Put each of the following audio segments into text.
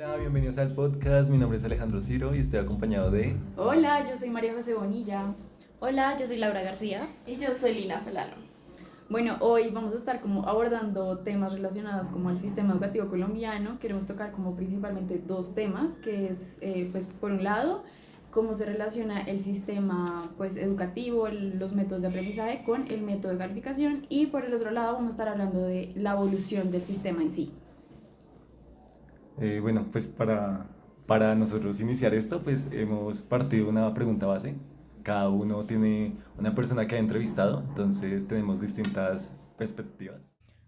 Hola, bienvenidos al podcast. Mi nombre es Alejandro Ciro y estoy acompañado de... Hola, yo soy María José Bonilla. Hola, yo soy Laura García. Y yo soy Lina Solano. Bueno, hoy vamos a estar como abordando temas relacionados como al sistema educativo colombiano. Queremos tocar como principalmente dos temas, que es, pues, por un lado, cómo se relaciona el sistema pues, educativo, los métodos de aprendizaje con el método de calificación, y por el otro lado vamos a estar hablando de la evolución del sistema en sí. Bueno, pues para nosotros iniciar esto, pues hemos partido de una pregunta base. Cada uno tiene una persona que ha entrevistado, entonces tenemos distintas perspectivas.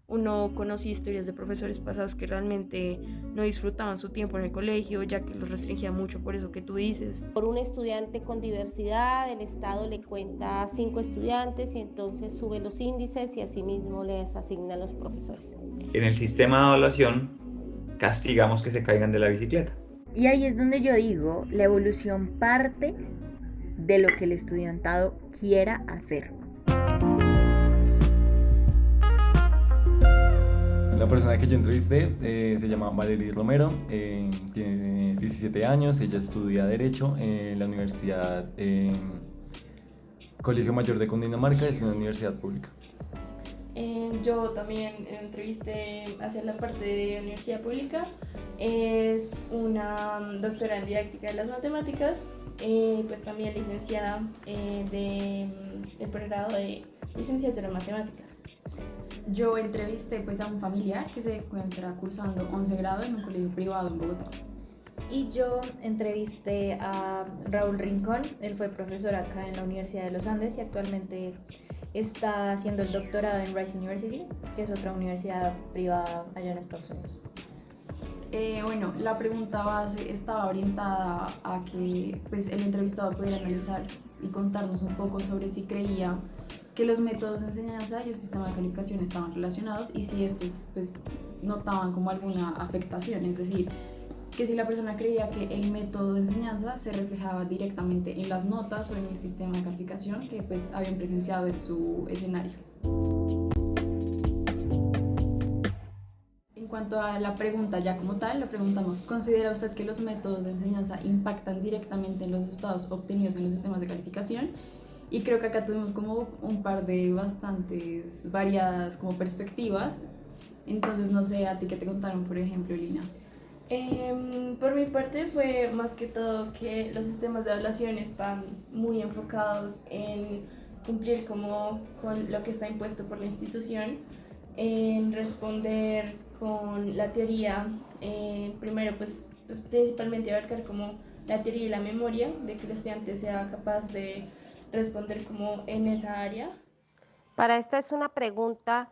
Uno conocía historias de profesores pasados que realmente no disfrutaban su tiempo en el colegio, ya que los restringía mucho por eso que tú dices. Por un estudiante con diversidad, el Estado le cuenta 5 estudiantes y entonces sube los índices y asimismo les asignan los profesores. En el sistema de evaluación castigamos que se caigan de la bicicleta. Y ahí es donde yo digo, la evolución parte de lo que el estudiantado quiera hacer. La persona que yo entrevisté se llama Valerie Romero, tiene 17 años, ella estudia Derecho en la Universidad Colegio Mayor de Cundinamarca, es una universidad pública. Yo también entrevisté hacia la parte de universidad pública. Es una doctora en didáctica de las matemáticas, pues también licenciada del pregrado de licenciatura en matemáticas. Yo entrevisté pues, a un familiar que se encuentra cursando 11 grado en un colegio privado en Bogotá. Y yo entrevisté a Raúl Rincón, él fue profesor acá en la Universidad de los Andes y actualmente está haciendo el doctorado en Rice University, que es otra universidad privada allá en Estados Unidos. Bueno, la pregunta base estaba orientada a que pues, el entrevistado pudiera analizar y contarnos un poco sobre si creía que los métodos de enseñanza y el sistema de calificación estaban relacionados y si estos pues, notaban como alguna afectación, es decir, que si la persona creía que el método de enseñanza se reflejaba directamente en las notas o en el sistema de calificación que pues, habían presenciado en su escenario. En cuanto a la pregunta ya como tal, le preguntamos, ¿considera usted que los métodos de enseñanza impactan directamente en los resultados obtenidos en los sistemas de calificación? Y creo que acá tuvimos como un par de bastantes variadas como perspectivas. Entonces no sé, a ti qué te contaron, por ejemplo, Lina. Por mi parte fue más que todo que los sistemas de evaluación están muy enfocados en cumplir como con lo que está impuesto por la institución, en responder con la teoría, primero pues principalmente abarcar como la teoría y la memoria, de que el estudiante sea capaz de responder como en esa área. Para esta es una pregunta,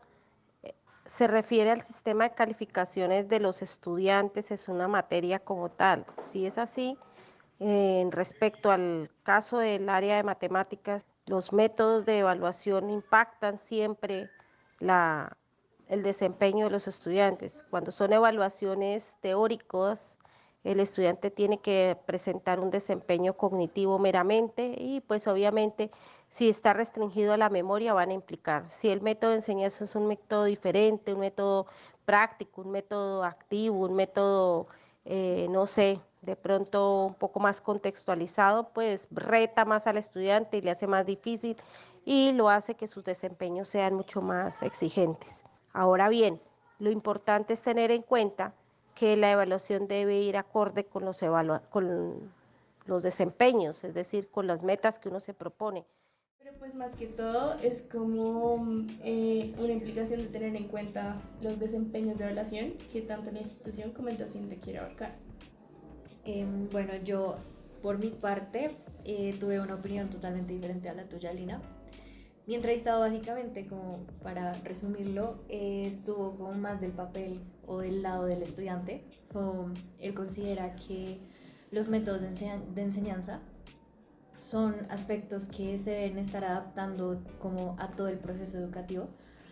se refiere al sistema de calificaciones de los estudiantes, es una materia como tal. Si es así, respecto al caso del área de matemáticas, los métodos de evaluación impactan siempre el desempeño de los estudiantes. Cuando son evaluaciones teóricas, el estudiante tiene que presentar un desempeño cognitivo meramente y pues obviamente si está restringido a la memoria van a implicar. Si el método de enseñanza es un método diferente, un método práctico, un método activo, un método, no sé, de pronto un poco más contextualizado, pues reta más al estudiante y le hace más difícil y lo hace que sus desempeños sean mucho más exigentes. Ahora bien, lo importante es tener en cuenta que la evaluación debe ir acorde con con los desempeños, es decir, con las metas que uno se propone. Pero pues más que todo es como una implicación de tener en cuenta los desempeños de evaluación que tanto la institución como el docente quiere abarcar. Bueno, yo por mi parte tuve una opinión totalmente diferente a la tuya, Lina. Mi entrevistado básicamente, como para resumirlo, estuvo como más del papel o del lado del estudiante. Él considera que los métodos de enseñanza son aspectos que se deben estar adaptando como a todo el proceso educativo,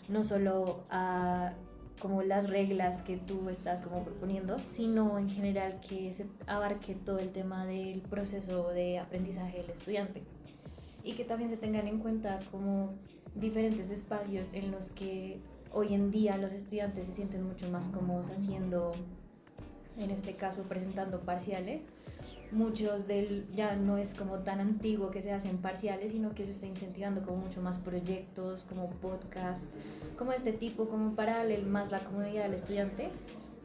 no solo a como las reglas que tú estás como proponiendo, sino en general que se abarque todo el tema del proceso de aprendizaje del estudiante y que también se tengan en cuenta como diferentes espacios en los que hoy en día los estudiantes se sienten mucho más cómodos haciendo en este caso presentando parciales. Ya no es como tan antiguo que se hacen parciales, sino que se está incentivando como mucho más proyectos, como podcast, como este tipo, como para darle más la comodidad al estudiante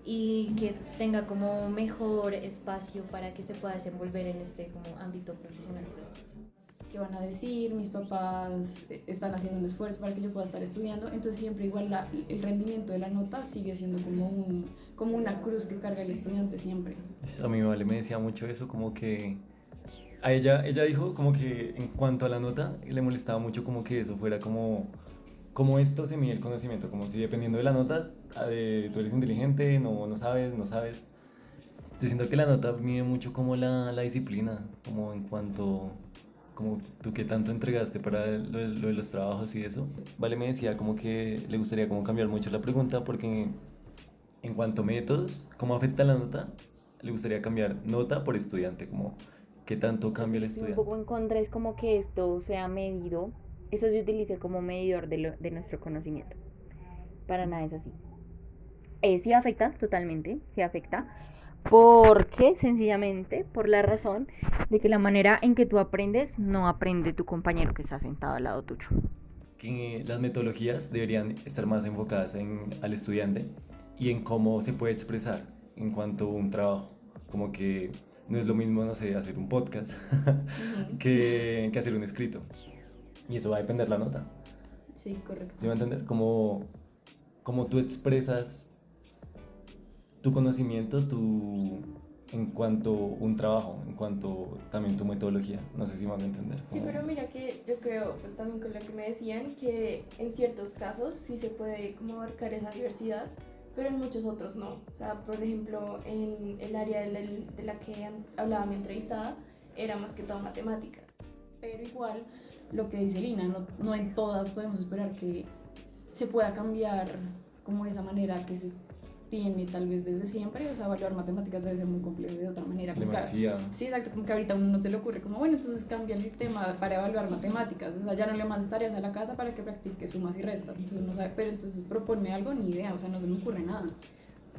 y que tenga como mejor espacio para que se pueda desenvolver en este como ámbito profesional. ¿Qué van a decir? Mis papás están haciendo un esfuerzo para que yo pueda estar estudiando, entonces siempre igual el rendimiento de la nota sigue siendo como una cruz que carga el estudiante siempre. A mi Vale me decía mucho eso, como que a ella dijo como que en cuanto a la nota le molestaba mucho como que eso fuera como esto se mide el conocimiento, como si dependiendo de la nota tú eres inteligente, no sabes, no sabes. Yo siento que la nota mide mucho como la disciplina, como en cuanto, como tú qué tanto entregaste para lo de los trabajos y eso. Vale me decía como que le gustaría como cambiar mucho la pregunta porque en cuanto a métodos, ¿cómo afecta la nota? Le gustaría cambiar nota por estudiante, como qué tanto Lo cambia que el estoy un estudiante. poco en contra es como que esto sea medido, eso se utilice como medidor de nuestro conocimiento. Para nada es así. Sí afecta, totalmente, sí afecta. Porque sencillamente por la razón de que la manera en que tú aprendes no aprende tu compañero que está sentado al lado tuyo. Que las metodologías deberían estar más enfocadas al estudiante y en cómo se puede expresar en cuanto a un trabajo. Como que no es lo mismo, no sé, hacer un podcast que hacer un escrito. Y eso va a depender la nota. Sí, correcto. ¿Sí me va a entender? Como tú expresas tu conocimiento en cuanto a un trabajo, en cuanto también tu metodología. No sé si me van a entender. Sí, pero mira que yo creo, pues también con lo que me decían, que en ciertos casos sí se puede como abarcar esa diversidad, pero en muchos otros no. O sea, por ejemplo, en el área de la que hablaba mi entrevistada, era más que todo matemáticas. Pero igual, lo que dice Lina, no en todas podemos esperar que se pueda cambiar como esa manera que se tiene tal vez desde siempre, o sea, evaluar matemáticas debe ser muy complejo de otra manera. Demasiado. Sí, exacto, como que ahorita a uno no se le ocurre como, bueno, entonces cambia el sistema para evaluar matemáticas, o sea, ya no le mandas tareas a la casa para que practique sumas y restas, entonces no sabe, pero entonces proponme algo, ni idea, o sea, no se me ocurre nada.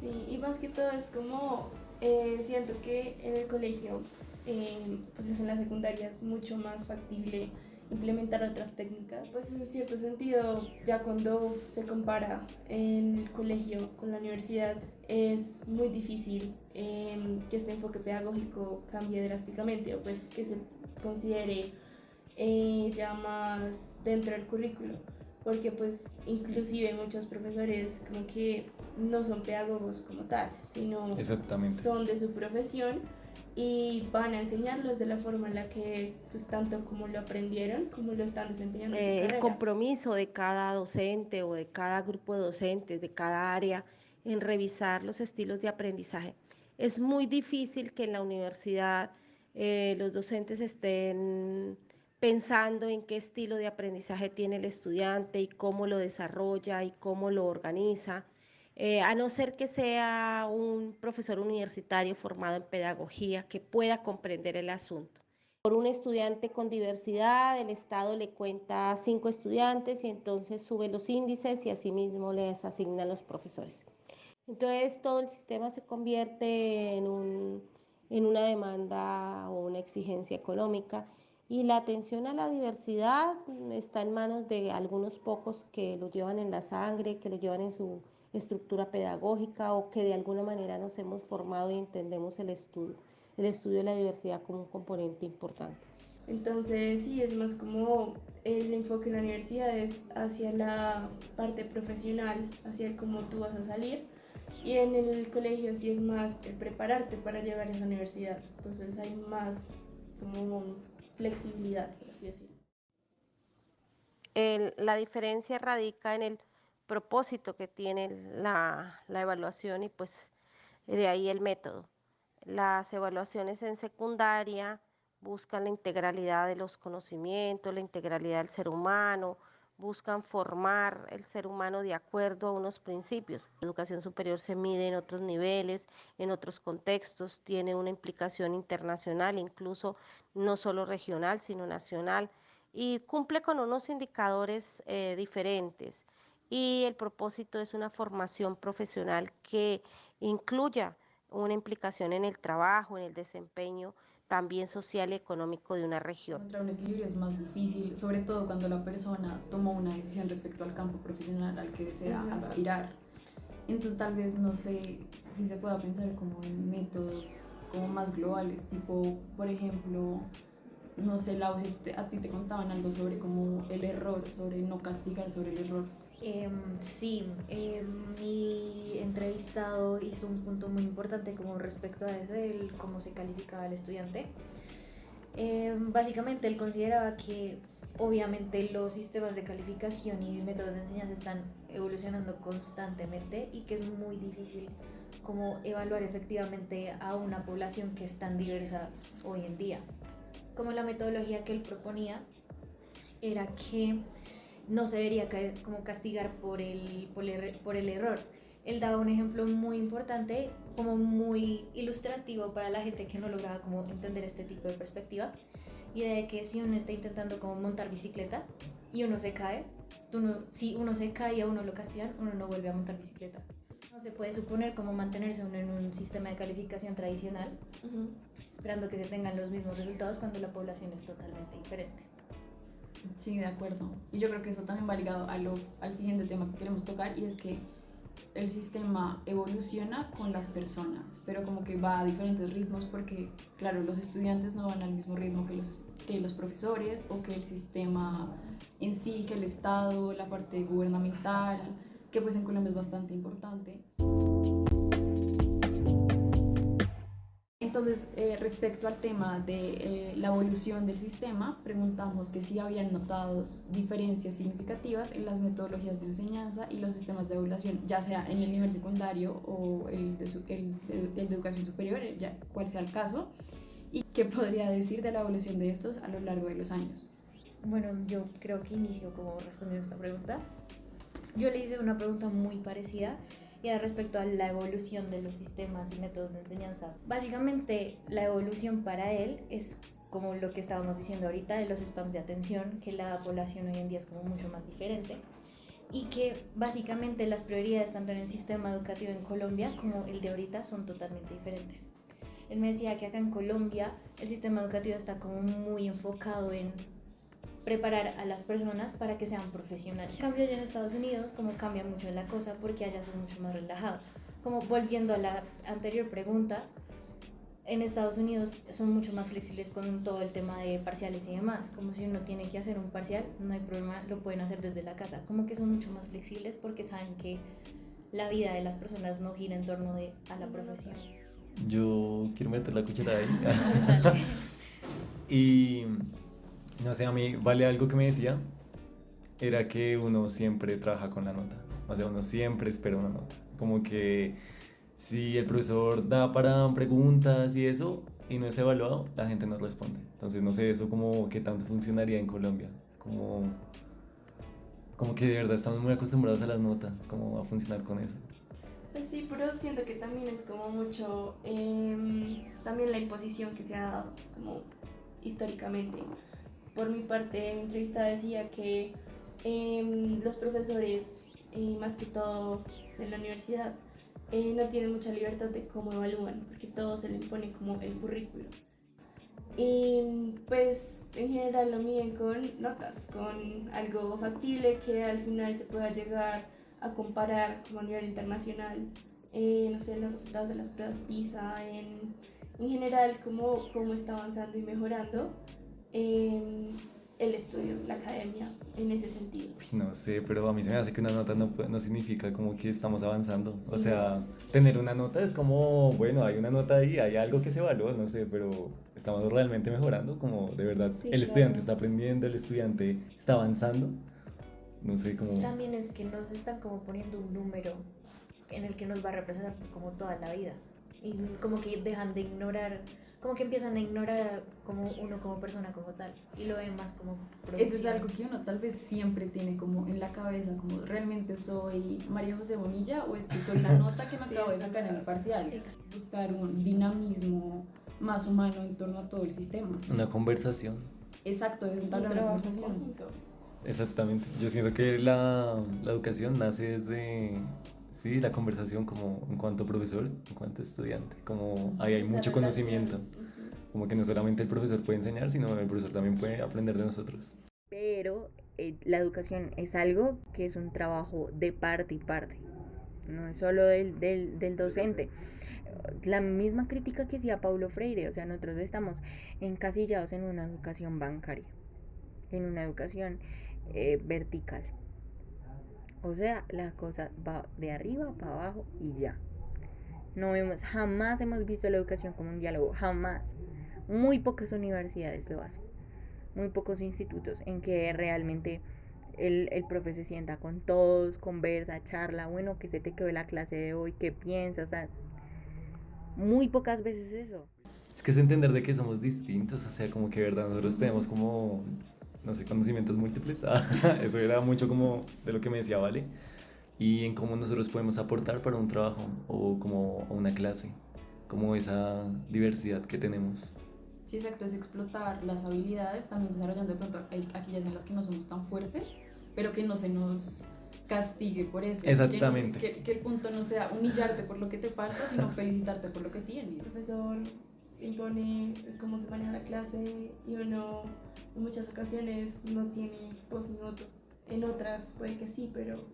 Sí, y más que todo es como, siento que en el colegio, pues en la secundaria es mucho más factible implementar otras técnicas. Pues en cierto sentido, ya cuando se compara en el colegio con la universidad, es muy difícil que este enfoque pedagógico cambie drásticamente o pues que se considere ya más dentro del currículo, porque pues inclusive muchos profesores como que no son pedagogos como tal, sino Exactamente. son de su profesión y van a enseñarlos de la forma en la que pues tanto como lo aprendieron, como lo están desempeñando en su El carrera. compromiso de cada docente o de cada grupo de docentes, de cada área, en revisar los estilos de aprendizaje. Es muy difícil que en la universidad los docentes estén pensando en qué estilo de aprendizaje tiene el estudiante y cómo lo desarrolla y cómo lo organiza, a no ser que sea un profesor universitario formado en pedagogía que pueda comprender el asunto. Por un estudiante con diversidad, el Estado le cuenta 5 estudiantes y entonces sube los índices y asimismo les asignan los profesores. Entonces todo el sistema se convierte en una demanda o una exigencia económica y la atención a la diversidad está en manos de algunos pocos que lo llevan en la sangre, que lo llevan en su estructura pedagógica o que de alguna manera nos hemos formado y entendemos el estudio de la diversidad como un componente importante. Entonces sí, es más como el enfoque en la universidad es hacia la parte profesional, hacia el cómo tú vas a salir. Y en el colegio sí es más el prepararte para llegar a esa universidad. Entonces hay más como flexibilidad, por así decirlo. La diferencia radica en el propósito que tiene la evaluación y pues de ahí el método. Las evaluaciones en secundaria buscan la integralidad de los conocimientos, la integralidad del ser humano, buscan formar el ser humano de acuerdo a unos principios. La educación superior se mide en otros niveles, en otros contextos, tiene una implicación internacional, incluso no solo regional, sino nacional, y cumple con unos indicadores diferentes. Y el propósito es una formación profesional que incluya una implicación en el trabajo, en el desempeño también social y económico de una región. Encontrar un equilibrio es más difícil, sobre todo cuando la persona tomó una decisión respecto al campo profesional al que desea Es verdad. aspirar. Entonces tal vez no sé si se pueda pensar como en métodos como más globales, tipo, por ejemplo, no sé, Lau, si a ti te contaban algo sobre como el error, sobre no castigar sobre el error. Sí, mi entrevistado hizo un punto muy importante como respecto a eso, el cómo se calificaba el estudiante. Básicamente él consideraba que obviamente los sistemas de calificación y métodos de enseñanza están evolucionando constantemente y que es muy difícil como evaluar efectivamente a una población que es tan diversa hoy en día. Como la metodología que él proponía era que no se debería como castigar por el error. Él daba un ejemplo muy importante, como muy ilustrativo para la gente que no lograba como entender este tipo de perspectiva, y de que si uno está intentando como montar bicicleta y uno se cae, si uno se cae y a uno lo castigan, uno no vuelve a montar bicicleta. No se puede suponer como mantenerse uno en un sistema de calificación tradicional, esperando que se tengan los mismos resultados cuando la población es totalmente diferente. Sí, de acuerdo. Y yo creo que eso también va ligado al siguiente tema que queremos tocar, y es que el sistema evoluciona con las personas, pero como que va a diferentes ritmos porque, claro, los estudiantes no van al mismo ritmo que los profesores o que el sistema en sí, que el Estado, la parte gubernamental, que pues en Colombia es bastante importante. Entonces, respecto al tema de la evolución del sistema, preguntamos que si habían notado diferencias significativas en las metodologías de enseñanza y los sistemas de evaluación, ya sea en el nivel secundario o el de educación superior, ya cual sea el caso, y qué podría decir de la evolución de estos a lo largo de los años. Bueno, yo creo que inicio como respondiendo a esta pregunta. Yo le hice una pregunta muy parecida y era respecto a la evolución de los sistemas y métodos de enseñanza. Básicamente, la evolución para él es como lo que estábamos diciendo ahorita de los spams de atención, que la población hoy en día es como mucho más diferente y que básicamente las prioridades tanto en el sistema educativo en Colombia como el de ahorita son totalmente diferentes. Él me decía que acá en Colombia el sistema educativo está como muy enfocado en preparar a las personas para que sean profesionales. En cambio, allá en Estados Unidos, como cambia mucho la cosa porque allá son mucho más relajados. Como volviendo a la anterior pregunta, en Estados Unidos son mucho más flexibles con todo el tema de parciales y demás. Como si uno tiene que hacer un parcial, no hay problema, lo pueden hacer desde la casa. Como que son mucho más flexibles porque saben que la vida de las personas no gira en torno a la profesión. Yo quiero meter la cuchara ahí. Y no sé, a mí vale algo que me decía, era que uno siempre trabaja con la nota, o sea, uno siempre espera una nota, como que si el profesor da para preguntas y eso, y no es evaluado, la gente no responde, entonces no sé eso como qué tanto funcionaría en Colombia, como que de verdad estamos muy acostumbrados a las notas, cómo va a funcionar con eso. Pues sí, pero siento que también es como mucho, también la imposición que se ha dado como históricamente. Por mi parte, mi entrevista decía que los profesores, más que todo en la universidad, no tienen mucha libertad de cómo evalúan, porque todo se le impone como el currículo. Y pues en general lo miden con notas, con algo factible que al final se pueda llegar a comparar como a nivel internacional, no sé, los resultados de las pruebas PISA, en general cómo está avanzando y mejorando el estudio, la academia en ese sentido. No sé, pero a mí se me hace que una nota no significa como que estamos avanzando. Sí. O sea, tener una nota es como, bueno, hay una nota ahí, hay algo que se evalúa, no sé, pero estamos realmente mejorando, como de verdad Sí, el estudiante claro. está aprendiendo, el estudiante está avanzando. No sé cómo. También es que nos están como poniendo un número en el que nos va a representar por como toda la vida y como que dejan de ignorar, como que empiezan a ignorar como uno como persona como tal y lo ven más como producción. Eso es algo que uno tal vez siempre tiene como en la cabeza, como realmente soy María José Bonilla o es que soy la nota que me Sí, acabo de es sacar en el verdad. parcial. Buscar un dinamismo más humano en torno a todo el sistema. Una conversación. Exacto, es Un entablar una trabajo conversación. conjunto. Exactamente. Yo siento que la educación nace desde, sí, la conversación como en cuanto profesor, en cuanto estudiante, como ahí hay Esa mucho relación. conocimiento, como que no solamente el profesor puede enseñar, sino el profesor también puede aprender de nosotros. Pero la educación es algo que es un trabajo de parte y parte, no es solo del docente. La misma crítica que hacía Paulo Freire, o sea, nosotros estamos encasillados en una educación bancaria, en una educación vertical. O sea, la cosa va de arriba para abajo y ya. No vemos, jamás hemos visto la educación como un diálogo, jamás. Muy pocas universidades lo hacen, muy pocos institutos en que realmente el profe se sienta con todos, conversa, charla, bueno, ¿qué se te quedó la clase de hoy? ¿Qué piensas? O sea, muy pocas veces eso. Es que es entender de que somos distintos, o sea, como que, verdad, nosotros tenemos como, no sé, conocimientos múltiples. Eso era mucho como de lo que me decía Vale, y en cómo nosotros podemos aportar para un trabajo o como a una clase, como esa diversidad que tenemos. Sí, exacto, es explotar las habilidades, también desarrollando de pronto aquellas en las que no somos tan fuertes, pero que no se nos castigue por eso. Exactamente. Que el punto no sea humillarte por lo que te falta, sino felicitarte por lo que tienes. El profesor impone cómo se maneja la clase y uno en muchas ocasiones no tiene voz ni voto. En otras puede que sí, pero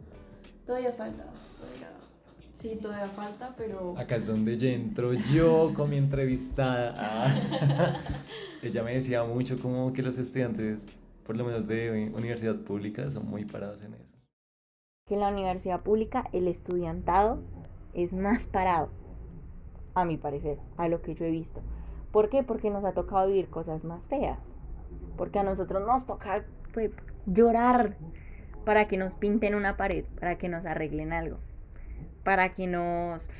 todavía falta. Sí, todavía falta, pero Acá es donde ya entro yo con mi entrevistada. Ella me decía mucho como que los estudiantes, por lo menos de universidad pública, son muy parados en eso. Que en la universidad pública el estudiantado es más parado, a mi parecer, a lo que yo he visto. ¿Por qué? Porque nos ha tocado vivir cosas más feas. Porque a nosotros nos toca pues, llorar para que nos pinten una pared, para que nos arreglen algo, para que nos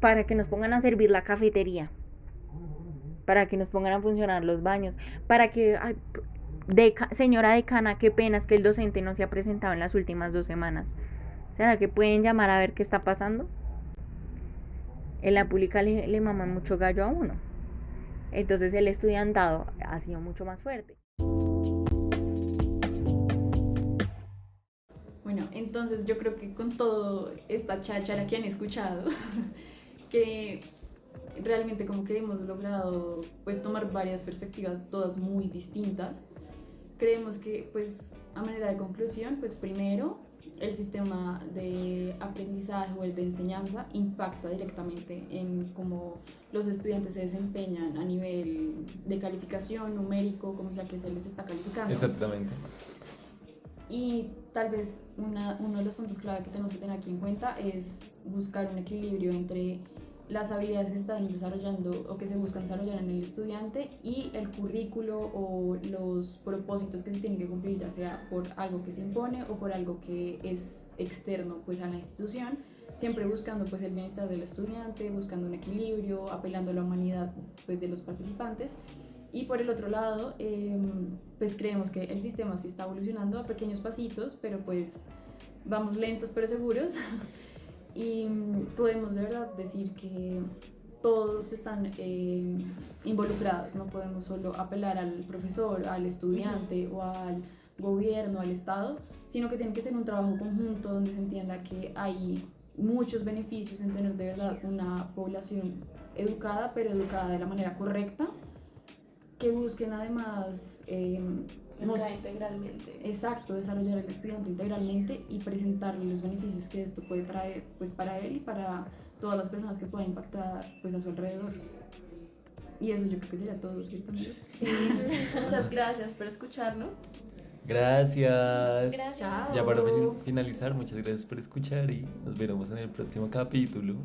para que nos pongan a servir la cafetería, para que nos pongan a funcionar los baños, para que ay, señora decana, qué pena es que el docente no se ha presentado en las últimas 2 semanas. ¿Será que pueden llamar a ver qué está pasando? En la pública le maman mucho gallo a uno. Entonces el estudiantado ha sido mucho más fuerte. bueno, entonces yo creo que con toda esta cháchara que han escuchado, que realmente como que hemos logrado pues tomar varias perspectivas, todas muy distintas, creemos que pues a manera de conclusión, pues primero el sistema de aprendizaje o el de enseñanza impacta directamente en cómo los estudiantes se desempeñan a nivel de calificación, numérico, como sea que se les está calificando. Exactamente. Y tal vez uno de los puntos clave que tenemos que tener aquí en cuenta es buscar un equilibrio entre las habilidades que se están desarrollando o que se buscan desarrollar en el estudiante y el currículo o los propósitos que se tienen que cumplir, ya sea por algo que se impone o por algo que es externo pues a la institución, siempre buscando pues el bienestar del estudiante, buscando un equilibrio, apelando a la humanidad pues de los participantes. Y por el otro lado, pues creemos que el sistema sí está evolucionando a pequeños pasitos, pero pues vamos lentos pero seguros. Y podemos de verdad decir que todos están involucrados, no podemos solo apelar al profesor, al estudiante o al gobierno, al Estado, sino que tiene que ser un trabajo conjunto donde se entienda que hay muchos beneficios en tener de verdad una población educada, pero educada de la manera correcta, que busquen además integralmente. exacto, desarrollar al estudiante integralmente y presentarle los beneficios que esto puede traer pues para él y para todas las personas que puedan impactar pues a su alrededor. Y eso yo creo que sería todo, ¿cierto, amigos? Sí, muchas gracias por escucharnos. Gracias. Gracias. Ya para finalizar, muchas gracias por escuchar y nos veremos en el próximo capítulo.